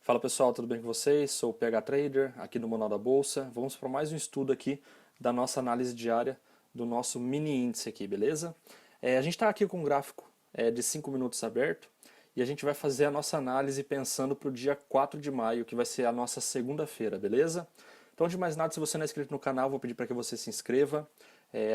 Fala pessoal, tudo bem com vocês? Sou o PH Trader, aqui do Manual da Bolsa. Vamos para mais um estudo aqui da nossa análise diária do nosso mini índice aqui, beleza? A gente está aqui com um gráfico de 5 minutos aberto e a gente vai fazer a nossa análise pensando para o dia 4 de maio, que vai ser a nossa segunda-feira, beleza? Então, de mais nada, se você não é inscrito no canal, vou pedir para que você se inscreva.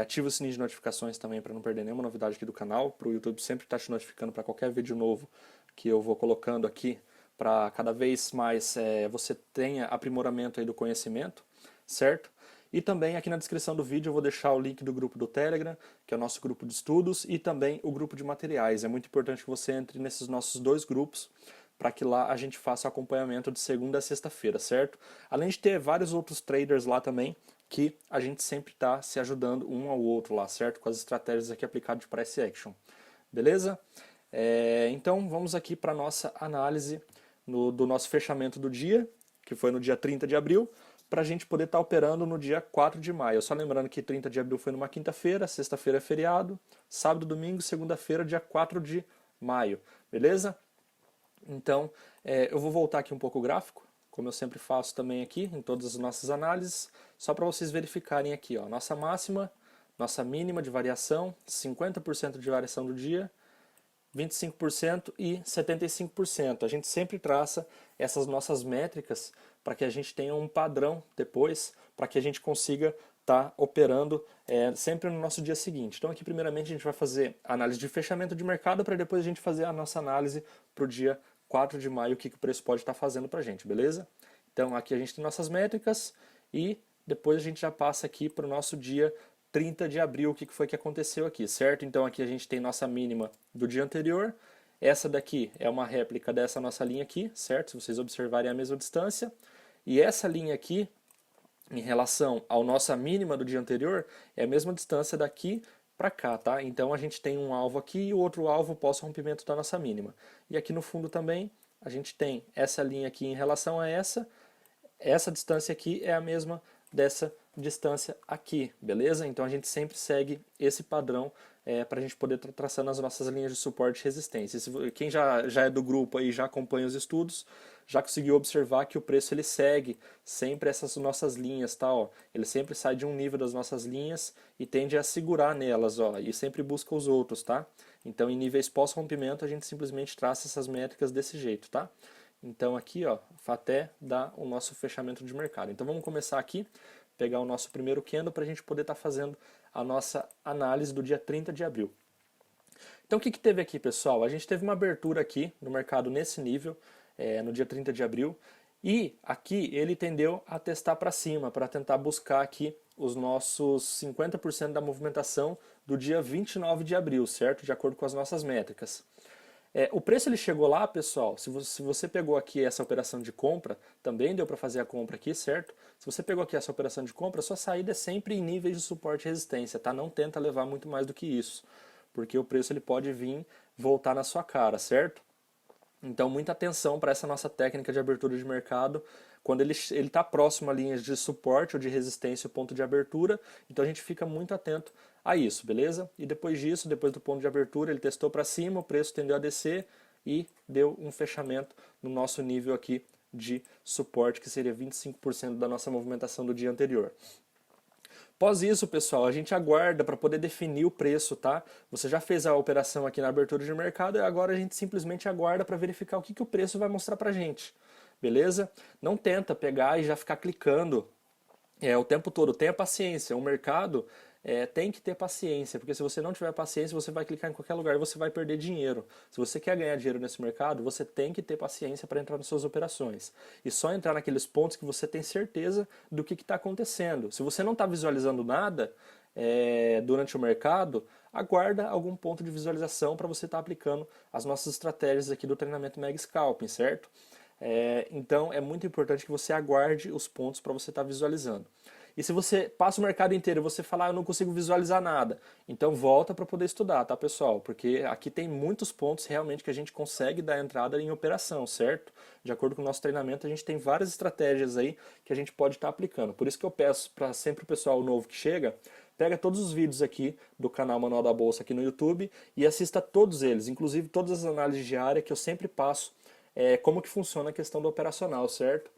Ative o sininho de notificações também para não perder nenhuma novidade aqui do canal, para o YouTube sempre estar te notificando para qualquer vídeo novo que eu vou colocando aqui, para cada vez mais você tenha aprimoramento aí do conhecimento, certo? E também aqui na descrição do vídeo eu vou deixar o link do grupo do Telegram, que é o nosso grupo de estudos, e também o grupo de materiais. É muito importante que você entre nesses nossos dois grupos, para que lá a gente faça o acompanhamento de segunda a sexta-feira, certo? Além de ter vários outros traders lá também, que a gente sempre está se ajudando um ao outro lá, certo? Com as estratégias aqui aplicadas de price action. Beleza? Então vamos aqui para a nossa análise do nosso fechamento do dia, que foi no dia 30 de abril, para a gente poder estar operando no dia 4 de maio. Só lembrando que 30 de abril foi numa quinta-feira, sexta-feira é feriado, sábado, domingo, segunda-feira, dia 4 de maio. Beleza? Então, eu vou voltar aqui um pouco o gráfico, como eu sempre faço também aqui, em todas as nossas análises, só para vocês verificarem aqui, ó, nossa máxima, nossa mínima de variação, 50% de variação do dia, 25% e 75%. A gente sempre traça essas nossas métricas para que a gente tenha um padrão depois, para que a gente consiga estar operando sempre no nosso dia seguinte. Então aqui primeiramente a gente vai fazer a análise de fechamento de mercado para depois a gente fazer a nossa análise para o dia 4 de maio, o que o preço pode estar fazendo para a gente, beleza? Então aqui a gente tem nossas métricas e depois a gente já passa aqui para o nosso dia 30 de abril, o que foi que aconteceu aqui, certo? Então aqui a gente tem nossa mínima do dia anterior, essa daqui é uma réplica dessa nossa linha aqui, certo? Se vocês observarem a mesma distância, e essa linha aqui, em relação à nossa mínima do dia anterior, é a mesma distância daqui para cá, tá? Então a gente tem um alvo aqui e o outro alvo pós-rompimento da nossa mínima. E aqui no fundo também a gente tem essa linha aqui em relação a essa distância aqui é a mesma dessa distância aqui, beleza? Então a gente sempre segue esse padrão para a gente poder estar traçando as nossas linhas de suporte e resistência. Quem já é do grupo aí, já acompanha os estudos, já conseguiu observar que o preço ele segue sempre essas nossas linhas, tá? Ó, ele sempre sai de um nível das nossas linhas e tende a segurar nelas, ó, e sempre busca os outros, tá? Então em níveis pós-rompimento a gente simplesmente traça essas métricas desse jeito, tá? Então aqui, ó, até dar o nosso fechamento de mercado. Então vamos começar aqui, pegar o nosso primeiro candle para a gente poder estar fazendo a nossa análise do dia 30 de abril. Então o que teve aqui, pessoal? A gente teve uma abertura aqui no mercado nesse nível, no dia 30 de abril, e aqui ele tendeu a testar para cima, para tentar buscar aqui os nossos 50% da movimentação do dia 29 de abril, certo? De acordo com as nossas métricas. O preço ele chegou lá, pessoal, se você pegou aqui essa operação de compra, também deu para fazer a compra aqui, certo? Se você pegou aqui essa operação de compra, sua saída é sempre em níveis de suporte e resistência, tá? Não tenta levar muito mais do que isso, porque o preço ele pode vir voltar na sua cara, certo? Então muita atenção para essa nossa técnica de abertura de mercado, quando ele está próximo a linhas de suporte ou de resistência, o ponto de abertura, então a gente fica muito atento a isso, beleza? E depois disso, depois do ponto de abertura, ele testou para cima, o preço tendeu a descer e deu um fechamento no nosso nível aqui de suporte, que seria 25% da nossa movimentação do dia anterior. Após isso, pessoal, a gente aguarda para poder definir o preço, tá? Você já fez a operação aqui na abertura de mercado e agora a gente simplesmente aguarda para verificar o que o preço vai mostrar para a gente, beleza? Não tenta pegar e já ficar clicando o tempo todo. Tenha paciência. O mercado tem que ter paciência, porque se você não tiver paciência, você vai clicar em qualquer lugar e você vai perder dinheiro. Se você quer ganhar dinheiro nesse mercado, você tem que ter paciência para entrar nas suas operações. E só entrar naqueles pontos que você tem certeza do que está acontecendo. Se você não está visualizando nada durante o mercado, aguarda algum ponto de visualização para você estar aplicando as nossas estratégias aqui do treinamento Mega Scalping, certo? Então é muito importante que você aguarde os pontos para você estar visualizando. E se você passa o mercado inteiro e você falar, eu não consigo visualizar nada, então volta para poder estudar, tá, pessoal? Porque aqui tem muitos pontos realmente que a gente consegue dar entrada em operação, certo? De acordo com o nosso treinamento, a gente tem várias estratégias aí que a gente pode estar aplicando. Por isso que eu peço para sempre o pessoal novo que chega, pega todos os vídeos aqui do canal Manual da Bolsa aqui no YouTube e assista todos eles, inclusive todas as análises diárias que eu sempre passo como que funciona a questão do operacional, certo?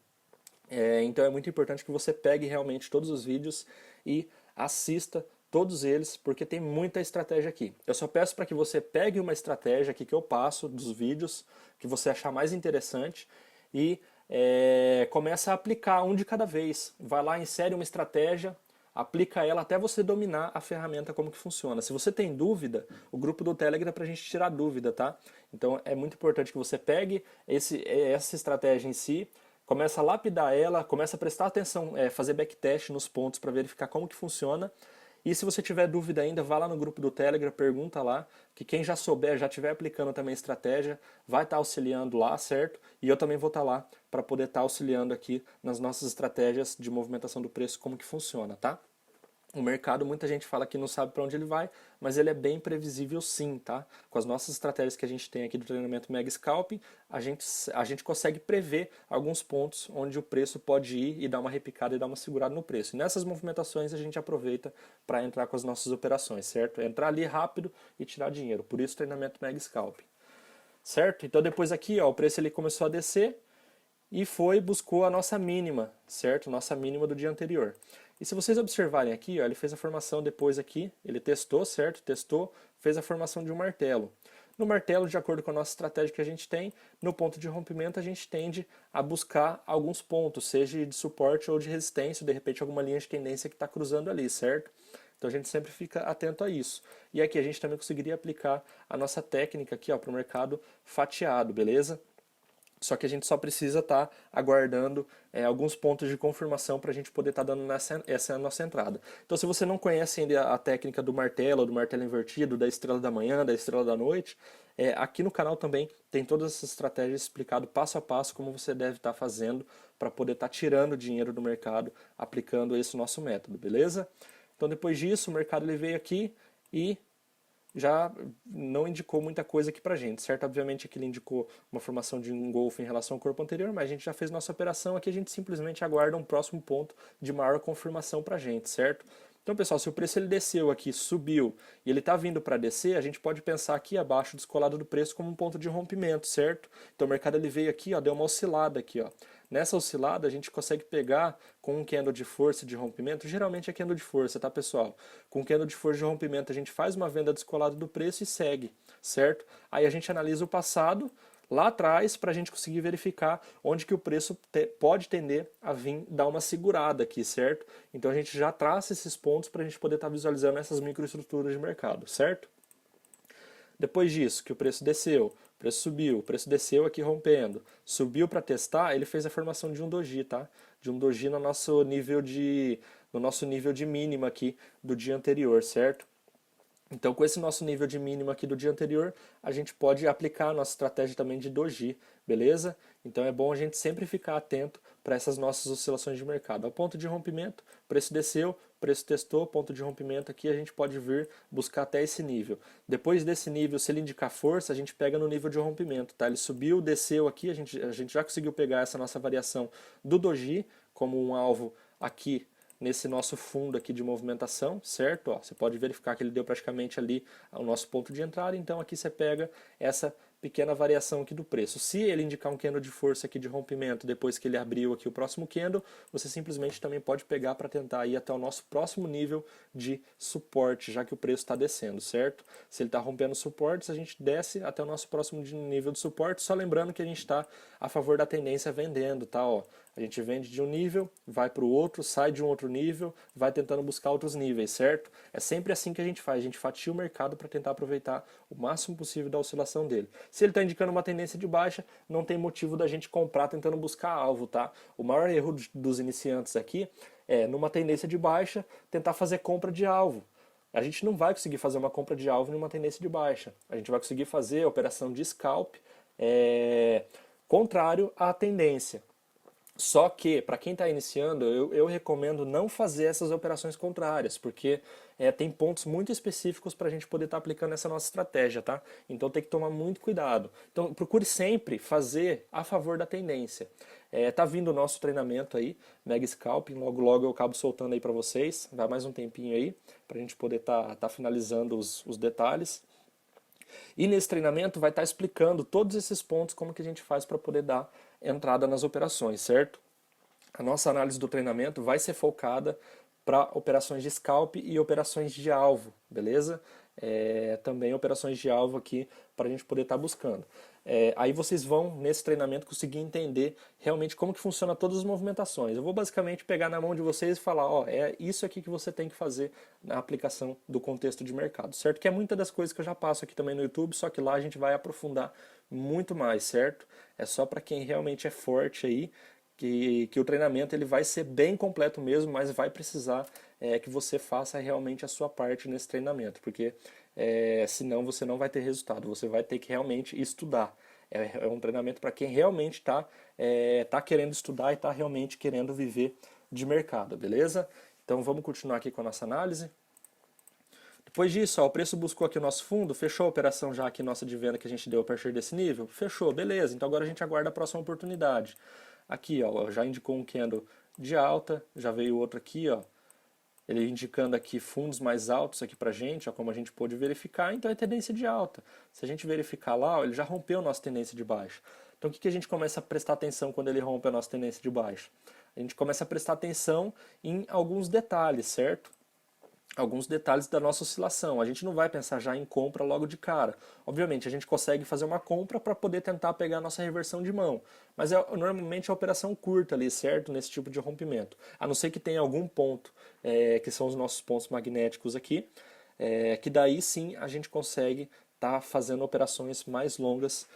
Então é muito importante que você pegue realmente todos os vídeos e assista todos eles, porque tem muita estratégia aqui. Eu só peço para que você pegue uma estratégia aqui que eu passo dos vídeos, que você achar mais interessante, e começa a aplicar um de cada vez. Vai lá, insere uma estratégia, aplica ela até você dominar a ferramenta como que funciona. Se você tem dúvida, o grupo do Telegram é para a gente tirar dúvida, tá? Então é muito importante que você pegue essa estratégia em si, começa a lapidar ela, começa a prestar atenção, fazer backtest nos pontos para verificar como que funciona. E se você tiver dúvida ainda, vá lá no grupo do Telegram, pergunta lá, que quem já souber, já estiver aplicando também a estratégia, vai estar auxiliando lá, certo? E eu também vou estar lá para poder estar auxiliando aqui nas nossas estratégias de movimentação do preço, como que funciona, tá? O mercado, muita gente fala que não sabe para onde ele vai, mas ele é bem previsível sim, tá? Com as nossas estratégias que a gente tem aqui do treinamento Mega Scalping, a gente consegue prever alguns pontos onde o preço pode ir e dar uma repicada e dar uma segurada no preço. E nessas movimentações a gente aproveita para entrar com as nossas operações, certo? Entrar ali rápido e tirar dinheiro. Por isso o treinamento Mega Scalping. Certo? Então depois aqui, ó, o preço ele começou a descer e buscou a nossa mínima, certo? Nossa mínima do dia anterior. E se vocês observarem aqui, ó, ele fez a formação depois aqui, ele testou, certo? Testou, fez a formação de um martelo. No martelo, de acordo com a nossa estratégia que a gente tem, no ponto de rompimento a gente tende a buscar alguns pontos, seja de suporte ou de resistência, de repente alguma linha de tendência que está cruzando ali, certo? Então a gente sempre fica atento a isso. E aqui a gente também conseguiria aplicar a nossa técnica aqui para o mercado fatiado, beleza? Só que a gente só precisa estar aguardando alguns pontos de confirmação para a gente poder estar dando essa nossa entrada. Então, se você não conhece ainda a técnica do martelo invertido, da estrela da manhã, da estrela da noite, aqui no canal também tem todas essas estratégias explicado passo a passo como você deve estar fazendo para poder estar tirando dinheiro do mercado aplicando esse nosso método, beleza? Então, depois disso, o mercado ele veio aqui e já não indicou muita coisa aqui pra gente, certo? Obviamente aqui ele indicou uma formação de engolfo em relação ao corpo anterior, mas a gente já fez nossa operação, aqui a gente simplesmente aguarda um próximo ponto de maior confirmação pra gente, certo? Então, pessoal, se o preço ele desceu aqui, subiu e ele está vindo para descer, a gente pode pensar aqui abaixo descolado do preço como um ponto de rompimento, certo? Então o mercado ele veio aqui, ó, deu uma oscilada aqui, ó. Nessa oscilada a gente consegue pegar com um candle de força de rompimento, geralmente é candle de força, tá, pessoal? Com um candle de força de rompimento a gente faz uma venda descolada do preço e segue, certo? Aí a gente analisa o passado lá atrás para a gente conseguir verificar onde que o preço pode tender a vir dar uma segurada aqui, certo? Então a gente já traça esses pontos para a gente poder estar visualizando essas microestruturas de mercado, certo? Depois disso, que o preço desceu, o preço subiu, o preço desceu aqui rompendo, subiu para testar, ele fez a formação de um doji, tá? De um doji no nosso nível de mínima aqui do dia anterior, certo? Então, com esse nosso nível de mínimo aqui do dia anterior, a gente pode aplicar a nossa estratégia também de doji, beleza? Então é bom a gente sempre ficar atento para essas nossas oscilações de mercado. Ao ponto de rompimento, preço desceu, preço testou, ponto de rompimento aqui, a gente pode vir buscar até esse nível. Depois desse nível, se ele indicar força, a gente pega no nível de rompimento, tá? Ele subiu, desceu aqui, a gente já conseguiu pegar essa nossa variação do doji como um alvo aqui nesse nosso fundo aqui de movimentação, certo? Ó, você pode verificar que ele deu praticamente ali o nosso ponto de entrada, então aqui você pega essa pequena variação aqui do preço. Se ele indicar um candle de força aqui de rompimento depois que ele abriu aqui o próximo candle, você simplesmente também pode pegar para tentar ir até o nosso próximo nível de suporte, já que o preço está descendo, certo? Se ele está rompendo suportes, a gente desce até o nosso próximo nível de suporte, só lembrando que a gente está a favor da tendência vendendo, tá? Ó, a gente vende de um nível, vai para o outro, sai de um outro nível, vai tentando buscar outros níveis, certo? É sempre assim que a gente faz, a gente fatia o mercado para tentar aproveitar o máximo possível da oscilação dele. Se ele está indicando uma tendência de baixa, não tem motivo da gente comprar tentando buscar alvo, tá? O maior erro dos iniciantes aqui é, numa tendência de baixa, tentar fazer compra de alvo. A gente não vai conseguir fazer uma compra de alvo numa tendência de baixa. A gente vai conseguir fazer a operação de scalp contrário à tendência. Só que, para quem está iniciando, eu recomendo não fazer essas operações contrárias, porque tem pontos muito específicos para a gente poder estar aplicando essa nossa estratégia, tá? Então tem que tomar muito cuidado. Então procure sempre fazer a favor da tendência. Tá vindo o nosso treinamento aí, Mega Scalping, logo logo eu acabo soltando aí para vocês, dá mais um tempinho aí, para a gente poder estar finalizando os detalhes. E nesse treinamento vai estar explicando todos esses pontos, como que a gente faz para poder dar entrada nas operações, certo? A nossa análise do treinamento vai ser focada para operações de scalp e operações de alvo, beleza? Também operações de alvo aqui para a gente poder estar buscando. Aí vocês vão, nesse treinamento, conseguir entender realmente como que funciona todas as movimentações. Eu vou basicamente pegar na mão de vocês e falar, ó, é isso aqui que você tem que fazer na aplicação do contexto de mercado, certo? Que é muita das coisas que eu já passo aqui também no YouTube, só que lá a gente vai aprofundar muito mais, certo? É só para quem realmente é forte aí, que o treinamento ele vai ser bem completo mesmo, mas vai precisar que você faça realmente a sua parte nesse treinamento, porque senão você não vai ter resultado, você vai ter que realmente estudar. É um treinamento para quem realmente tá querendo estudar e está realmente querendo viver de mercado, beleza? Então vamos continuar aqui com a nossa análise. Depois disso, ó, o preço buscou aqui o nosso fundo, fechou a operação já aqui nossa de venda que a gente deu a partir desse nível? Fechou, beleza. Então agora a gente aguarda a próxima oportunidade. Aqui, ó, já indicou um candle de alta, já veio outro aqui, ó, ele indicando aqui fundos mais altos aqui pra gente, ó, como a gente pôde verificar, então é tendência de alta. Se a gente verificar lá, ó, ele já rompeu a nossa tendência de baixa. Então o que a gente começa a prestar atenção quando ele rompe a nossa tendência de baixa? A gente começa a prestar atenção em alguns detalhes, certo? Alguns detalhes da nossa oscilação. A gente não vai pensar já em compra logo de cara. Obviamente, a gente consegue fazer uma compra para poder tentar pegar a nossa reversão de mão. Mas normalmente é a operação curta ali, certo? Nesse tipo de rompimento. A não ser que tenha algum ponto, que são os nossos pontos magnéticos aqui, que daí sim a gente consegue estar fazendo operações mais longas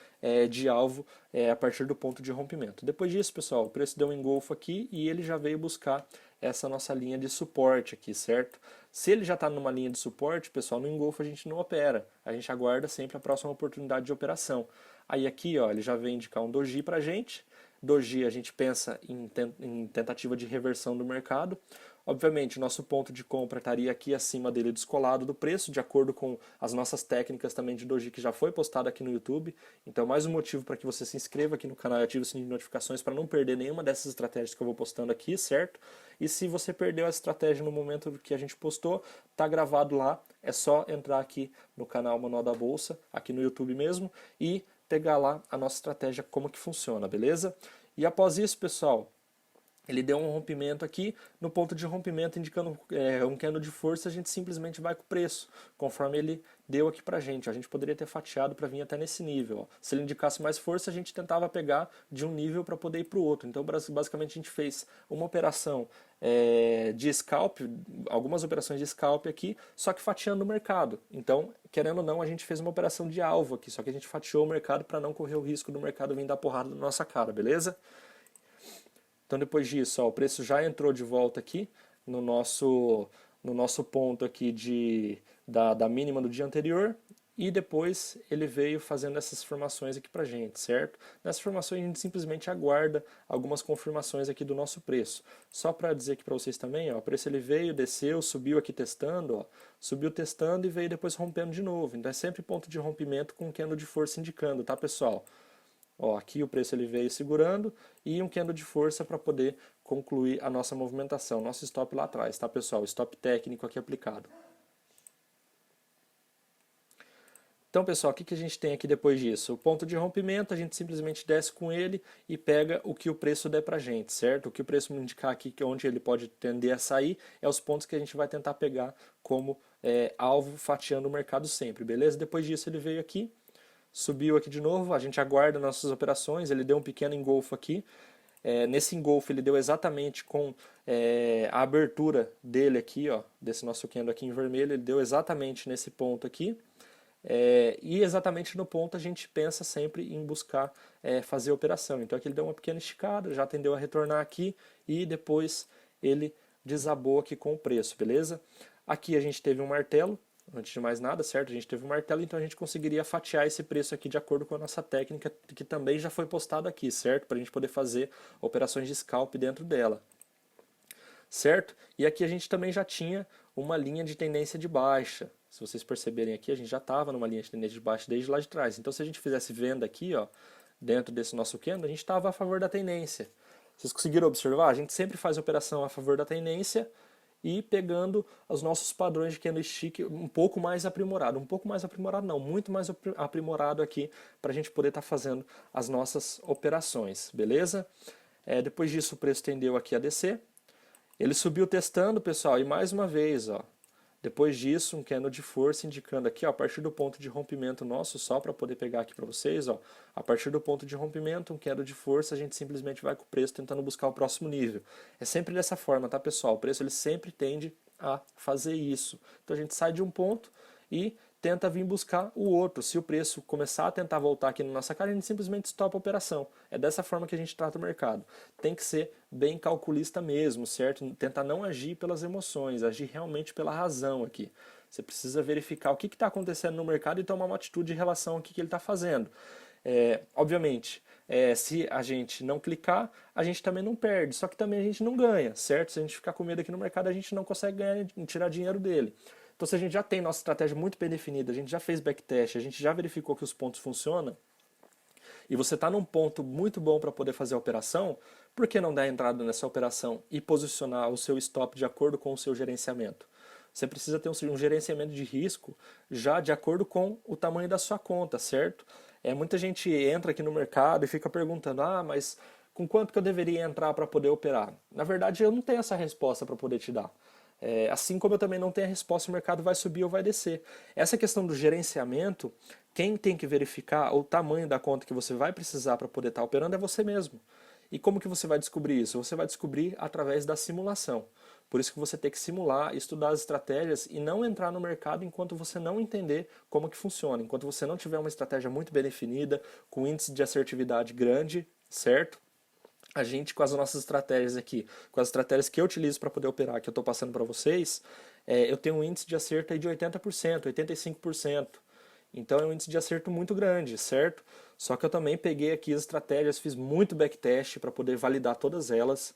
de alvo a partir do ponto de rompimento. Depois disso, pessoal, o preço deu um engolfo aqui e ele já veio buscar essa nossa linha de suporte aqui, certo? Se ele já está numa linha de suporte, pessoal, no engolfo a gente não opera. A gente aguarda sempre a próxima oportunidade de operação. Aí aqui, ó, ele já vem indicar um doji para a gente. Doji a gente pensa em tentativa de reversão do mercado. Obviamente, nosso ponto de compra estaria aqui acima dele descolado do preço, de acordo com as nossas técnicas também de doji que já foi postado aqui no YouTube. Então, mais um motivo para que você se inscreva aqui no canal e ative o sininho de notificações para não perder nenhuma dessas estratégias que eu vou postando aqui, certo? E se você perdeu a estratégia no momento que a gente postou, tá gravado lá, é só entrar aqui no canal Manual da Bolsa, aqui no YouTube mesmo, e pegar lá a nossa estratégia, como que funciona, beleza? E após isso, pessoal, ele deu um rompimento aqui, no ponto de rompimento indicando um candle de força, a gente simplesmente vai com o preço, conforme ele deu aqui pra gente. A gente poderia ter fatiado para vir até nesse nível. Ó. Se ele indicasse mais força, a gente tentava pegar de um nível para poder ir para o outro. Então, basicamente, a gente fez uma operação de scalp, algumas operações de scalp aqui, só que fatiando o mercado. Então, querendo ou não, a gente fez uma operação de alvo aqui, só que a gente fatiou o mercado para não correr o risco do mercado vir dar porrada na nossa cara, beleza? Então depois disso, ó, o preço já entrou de volta aqui no nosso ponto aqui da mínima do dia anterior e depois ele veio fazendo essas formações aqui pra gente, certo? Nessas formações a gente simplesmente aguarda algumas confirmações aqui do nosso preço. Só para dizer aqui para vocês também, ó, o preço ele veio, desceu, subiu aqui testando, ó, subiu testando e veio depois rompendo de novo. Então é sempre ponto de rompimento com candle de força indicando, tá pessoal? Ó, aqui o preço ele veio segurando e um candle de força para poder concluir a nossa movimentação. Nosso stop lá atrás, tá pessoal? Stop técnico aqui aplicado. Então pessoal, o que a gente tem aqui depois disso? O ponto de rompimento, a gente simplesmente desce com ele e pega o que o preço der pra gente, certo? O que o preço me indicar aqui, que onde ele pode tender a sair, é os pontos que a gente vai tentar pegar como alvo fatiando o mercado sempre, beleza? Depois disso ele veio aqui, subiu aqui de novo, a gente aguarda nossas operações, ele deu um pequeno engolfo aqui, nesse engolfo ele deu exatamente com a abertura dele aqui, ó, desse nosso candle aqui em vermelho, ele deu exatamente nesse ponto aqui, e exatamente no ponto a gente pensa sempre em buscar fazer a operação. Então aqui ele deu uma pequena esticada, já tendeu a retornar aqui e depois ele desabou aqui com o preço, beleza? Aqui a gente teve um martelo, antes de mais nada, certo? A gente teve um martelo, então a gente conseguiria fatiar esse preço aqui de acordo com a nossa técnica, que também já foi postada aqui, certo? Para a gente poder fazer operações de scalp dentro dela, certo? E aqui a gente também já tinha uma linha de tendência de baixa. Se vocês perceberem aqui, a gente já estava numa linha de tendência de baixa desde lá de trás. Então se a gente fizesse venda aqui, ó, dentro desse nosso candle, a gente estava a favor da tendência. Vocês conseguiram observar? A gente sempre faz operação a favor da tendência e pegando os nossos padrões de candlestick um pouco mais aprimorado. Um pouco mais aprimorado não, muito mais aprimorado aqui para a gente poder estar fazendo as nossas operações, beleza? Depois disso o preço tendeu aqui a descer. Ele subiu testando, pessoal, e mais uma vez, ó, depois disso, um candle de força indicando aqui, ó, a partir do ponto de rompimento nosso, só para poder pegar aqui para vocês, ó, a partir do ponto de rompimento, um candle de força, a gente simplesmente vai com o preço tentando buscar o próximo nível. É sempre dessa forma, tá, pessoal? O preço ele sempre tende a fazer isso. Então a gente sai de um ponto e tenta vir buscar o outro. Se o preço começar a tentar voltar aqui na nossa cara, a gente simplesmente estopa a operação. É dessa forma que a gente trata o mercado. Tem que ser bem calculista mesmo, certo? Tentar não agir pelas emoções, agir realmente pela razão aqui. Você precisa verificar o que está acontecendo no mercado e tomar uma atitude em relação ao que ele está fazendo. Obviamente, se a gente não clicar, a gente também não perde, só que também a gente não ganha, certo? Se a gente ficar com medo aqui no mercado, a gente não consegue ganhar, tirar dinheiro dele. Então, se a gente já tem nossa estratégia muito bem definida, a gente já fez backtest, a gente já verificou que os pontos funcionam, e você está num ponto muito bom para poder fazer a operação, por que não dar entrada nessa operação e posicionar o seu stop de acordo com o seu gerenciamento? Você precisa ter um gerenciamento de risco já de acordo com o tamanho da sua conta, certo? Muita gente entra aqui no mercado e fica perguntando, mas com quanto que eu deveria entrar para poder operar? Na verdade, eu não tenho essa resposta para poder te dar. Assim como eu também não tenho a resposta se o mercado vai subir ou vai descer. Essa questão do gerenciamento, quem tem que verificar o tamanho da conta que você vai precisar para poder estar operando é você mesmo. E como que você vai descobrir isso? Você vai descobrir através da simulação. Por isso que você tem que simular, estudar as estratégias e não entrar no mercado enquanto você não entender como que funciona. Enquanto você não tiver uma estratégia muito bem definida, com índice de assertividade grande, certo? A gente, com as nossas estratégias aqui, com as estratégias que eu utilizo para poder operar, que eu estou passando para vocês, eu tenho um índice de acerto aí de 80%, 85%. Então é um índice de acerto muito grande, certo? Só que eu também peguei aqui as estratégias, fiz muito backtest para poder validar todas elas.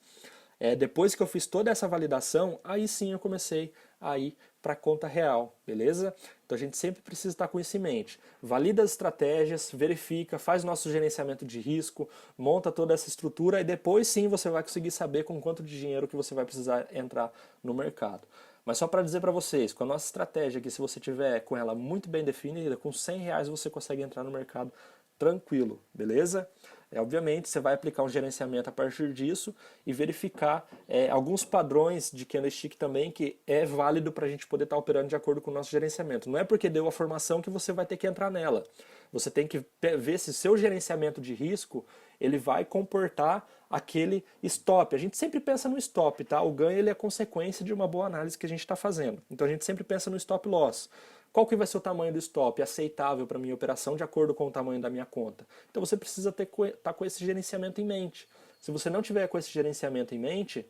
Depois que eu fiz toda essa validação, aí sim eu comecei a ir para a conta real, beleza? Então a gente sempre precisa estar com isso em mente. Valida as estratégias, verifica, faz nosso gerenciamento de risco, monta toda essa estrutura e depois sim você vai conseguir saber com quanto de dinheiro que você vai precisar entrar no mercado. Mas só para dizer para vocês, com a nossa estratégia aqui, se você tiver com ela muito bem definida, com R$ 100 você consegue entrar no mercado tranquilo, beleza? Obviamente, você vai aplicar um gerenciamento a partir disso e verificar alguns padrões de candlestick também que é válido para a gente poder estar operando de acordo com o nosso gerenciamento. Não é porque deu a formação que você vai ter que entrar nela. Você tem que ver se seu gerenciamento de risco ele vai comportar aquele stop. A gente sempre pensa no stop, tá? O ganho ele é consequência de uma boa análise que a gente está fazendo. Então a gente sempre pensa no stop loss. Qual que vai ser o tamanho do stop aceitável para a minha operação de acordo com o tamanho da minha conta? Então você precisa estar com esse gerenciamento em mente. Se você não tiver com esse gerenciamento em mente,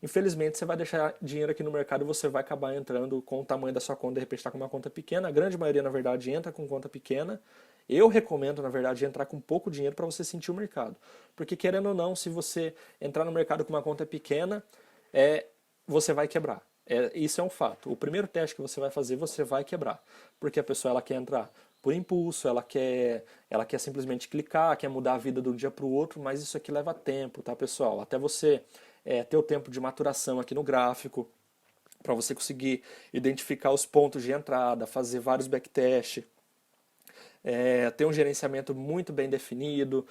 infelizmente você vai deixar dinheiro aqui no mercado e você vai acabar entrando com o tamanho da sua conta, de repente está com uma conta pequena. A grande maioria, na verdade, entra com conta pequena. Eu recomendo, na verdade, entrar com pouco dinheiro para você sentir o mercado. Porque, querendo ou não, se você entrar no mercado com uma conta pequena, você vai quebrar. Isso é um fato. O primeiro teste que você vai fazer, você vai quebrar. Porque a pessoa ela quer entrar por impulso, ela quer simplesmente clicar, quer mudar a vida de um dia para o outro, mas isso aqui leva tempo, tá, pessoal? Até você ter o tempo de maturação aqui no gráfico, para você conseguir identificar os pontos de entrada, fazer vários backtests, ter um gerenciamento muito bem definido,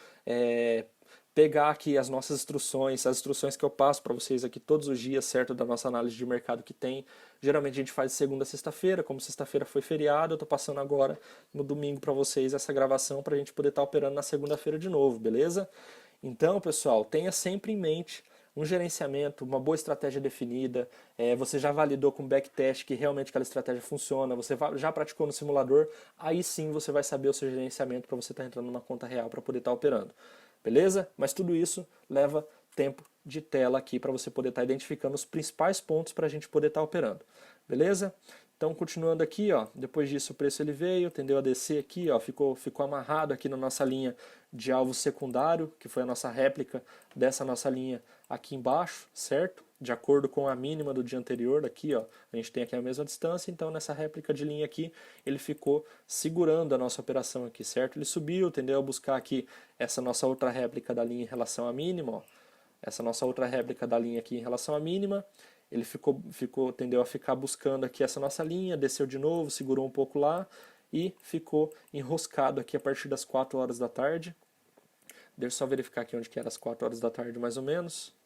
pegar aqui as nossas instruções, as instruções que eu passo para vocês aqui todos os dias, certo, da nossa análise de mercado que tem. Geralmente a gente faz de segunda a sexta-feira, como sexta-feira foi feriado, eu estou passando agora no domingo para vocês essa gravação para a gente poder estar operando na segunda-feira de novo, beleza? Então, pessoal, tenha sempre em mente um gerenciamento, uma boa estratégia definida, você já validou com backtest que realmente aquela estratégia funciona, você já praticou no simulador, aí sim você vai saber o seu gerenciamento para você estar entrando numa conta real para poder estar operando. Beleza? Mas tudo isso leva tempo de tela aqui para você poder estar identificando os principais pontos para a gente poder estar operando. Beleza? Então, continuando aqui, ó, depois disso o preço ele veio, tendeu a descer aqui, ó, ficou amarrado aqui na nossa linha de alvo secundário, que foi a nossa réplica dessa nossa linha aqui embaixo, certo? De acordo com a mínima do dia anterior, aqui, ó, a gente tem aqui a mesma distância, então nessa réplica de linha aqui, ele ficou segurando a nossa operação aqui, certo? Ele subiu, tendeu a buscar aqui essa nossa outra réplica da linha em relação à mínima, ó. essa nossa outra réplica da linha aqui em relação à mínima. Ele tendeu a ficar buscando aqui essa nossa linha, desceu de novo, segurou um pouco lá e ficou enroscado aqui a partir das 4 horas da tarde. Deixa eu só verificar aqui onde que era as 4 horas da tarde mais ou menos.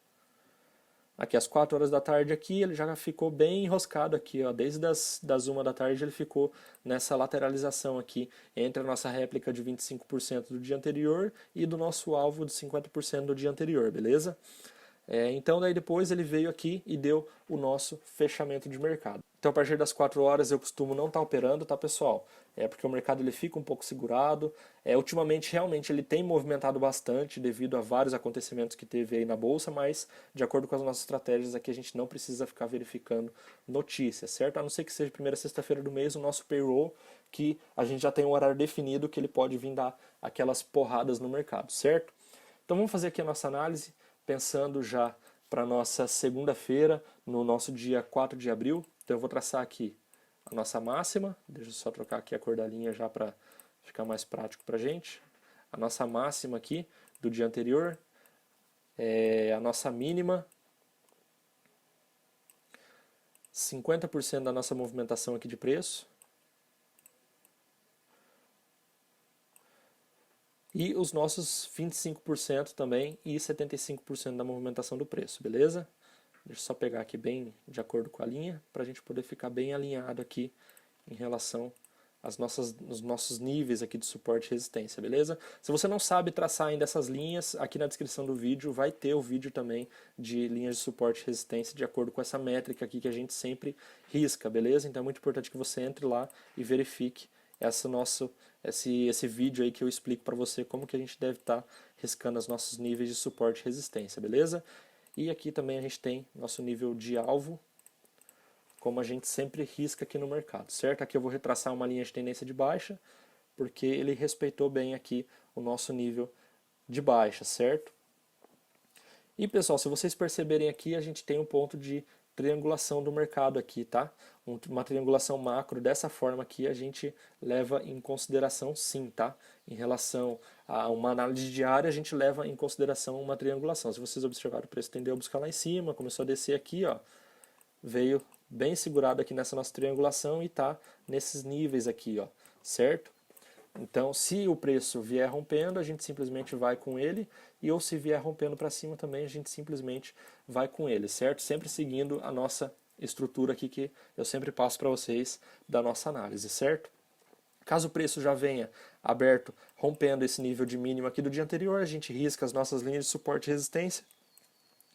Aqui às 4 horas da tarde aqui, ele já ficou bem enroscado aqui, ó. Desde das 1 da tarde ele ficou nessa lateralização aqui, entre a nossa réplica de 25% do dia anterior e do nosso alvo de 50% do dia anterior, beleza? Então daí depois ele veio aqui e deu o nosso fechamento de mercado. Então a partir das 4 horas eu costumo não estar operando, tá pessoal? Porque o mercado ele fica um pouco segurado. Ultimamente realmente ele tem movimentado bastante devido a vários acontecimentos que teve aí na bolsa, mas de acordo com as nossas estratégias aqui a gente não precisa ficar verificando notícias, certo? A não ser que seja primeira sexta-feira do mês o nosso payroll, que a gente já tem um horário definido que ele pode vir dar aquelas porradas no mercado, certo? Então vamos fazer aqui a nossa análise, pensando já para nossa segunda-feira, no nosso dia 4 de abril. Então eu vou traçar aqui a nossa máxima, deixa eu só trocar aqui a cor da linha já para ficar mais prático para a gente. A nossa máxima aqui do dia anterior, a nossa mínima, 50% da nossa movimentação aqui de preço. E os nossos 25% também e 75% da movimentação do preço, beleza? Deixa eu só pegar aqui bem de acordo com a linha, para a gente poder ficar bem alinhado aqui em relação aos nossos níveis aqui de suporte e resistência, beleza? Se você não sabe traçar ainda essas linhas, aqui na descrição do vídeo vai ter o vídeo também de linhas de suporte e resistência de acordo com essa métrica aqui que a gente sempre risca, beleza? Então é muito importante que você entre lá e verifique esse vídeo aí que eu explico para você como que a gente deve estar riscando os nossos níveis de suporte e resistência, beleza? E aqui também a gente tem nosso nível de alvo, como a gente sempre risca aqui no mercado, certo? Aqui eu vou retraçar uma linha de tendência de baixa, porque ele respeitou bem aqui o nosso nível de baixa, certo? E pessoal, se vocês perceberem aqui, a gente tem um ponto de triangulação do mercado aqui, tá? Uma triangulação macro dessa forma aqui a gente leva em consideração sim, tá? Em relação a uma análise diária, a gente leva em consideração uma triangulação. Se vocês observarem, o preço tendeu a buscar lá em cima, começou a descer aqui, ó, veio bem segurado aqui nessa nossa triangulação e tá nesses níveis aqui, ó, certo? Então, se o preço vier rompendo, a gente simplesmente vai com ele, ou se vier rompendo para cima também, a gente simplesmente vai com ele, certo? Sempre seguindo a nossa estrutura aqui que eu sempre passo para vocês da nossa análise, certo? Caso o preço já venha aberto, rompendo esse nível de mínimo aqui do dia anterior, a gente risca as nossas linhas de suporte e resistência,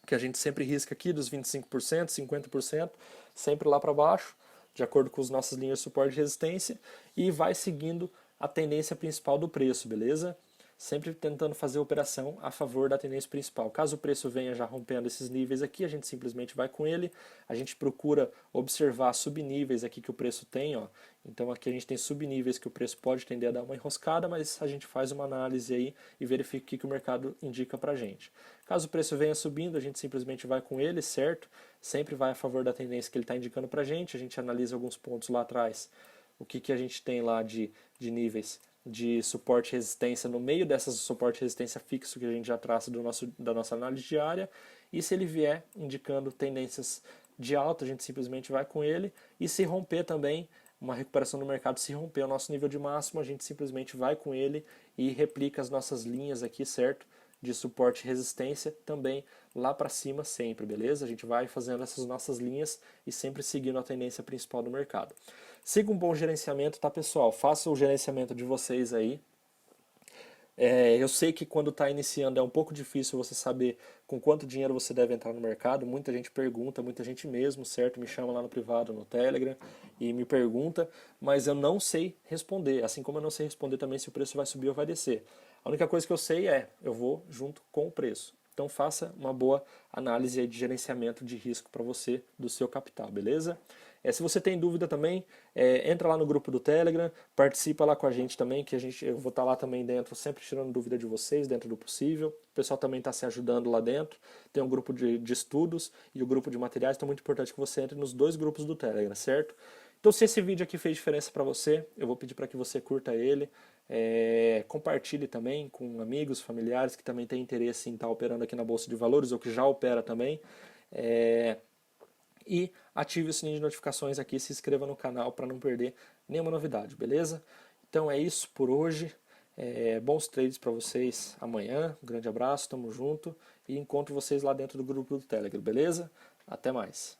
que a gente sempre risca aqui dos 25%, 50%, sempre lá para baixo, de acordo com as nossas linhas de suporte e resistência, e vai seguindo a tendência principal do preço, beleza? Sempre tentando fazer a operação a favor da tendência principal. Caso o preço venha já rompendo esses níveis aqui, a gente simplesmente vai com ele. A gente procura observar subníveis aqui que o preço tem, ó. Então aqui a gente tem subníveis que o preço pode tender a dar uma enroscada, mas a gente faz uma análise aí e verifica o que o mercado indica pra gente. Caso o preço venha subindo, a gente simplesmente vai com ele, certo? Sempre vai a favor da tendência que ele está indicando pra gente. A gente analisa alguns pontos lá atrás. O que a gente tem lá de níveis de suporte e resistência no meio dessas suporte e resistência fixo que a gente já traça da nossa análise diária, e se ele vier indicando tendências de alta, a gente simplesmente vai com ele, e se romper também, uma recuperação do mercado, se romper o nosso nível de máximo, a gente simplesmente vai com ele e replica as nossas linhas aqui, certo? De suporte e resistência também lá para cima sempre, beleza? A gente vai fazendo essas nossas linhas e sempre seguindo a tendência principal do mercado. Siga um bom gerenciamento, tá pessoal? Faça o gerenciamento de vocês aí. Eu sei que quando está iniciando é um pouco difícil você saber com quanto dinheiro você deve entrar no mercado. Muita gente pergunta, muita gente mesmo, certo? Me chama lá no privado, no Telegram e me pergunta, mas eu não sei responder. Assim como eu não sei responder também se o preço vai subir ou vai descer. A única coisa que eu sei eu vou junto com o preço. Então faça uma boa análise aí de gerenciamento de risco para você do seu capital, beleza? Se você tem dúvida também, entra lá no grupo do Telegram, participa lá com a gente também, que eu vou estar lá também dentro, sempre tirando dúvida de vocês, dentro do possível. O pessoal também está se ajudando lá dentro. Tem um grupo de estudos e o grupo de materiais, então é muito importante que você entre nos dois grupos do Telegram, certo? Então se esse vídeo aqui fez diferença para você, eu vou pedir para que você curta ele, compartilhe também com amigos, familiares que também têm interesse em estar operando aqui na Bolsa de Valores ou que já opera também. E ative o sininho de notificações aqui, se inscreva no canal para não perder nenhuma novidade, beleza? Então é isso por hoje. Bons trades para vocês amanhã. Um grande abraço, tamo junto e encontro vocês lá dentro do grupo do Telegram, beleza? Até mais.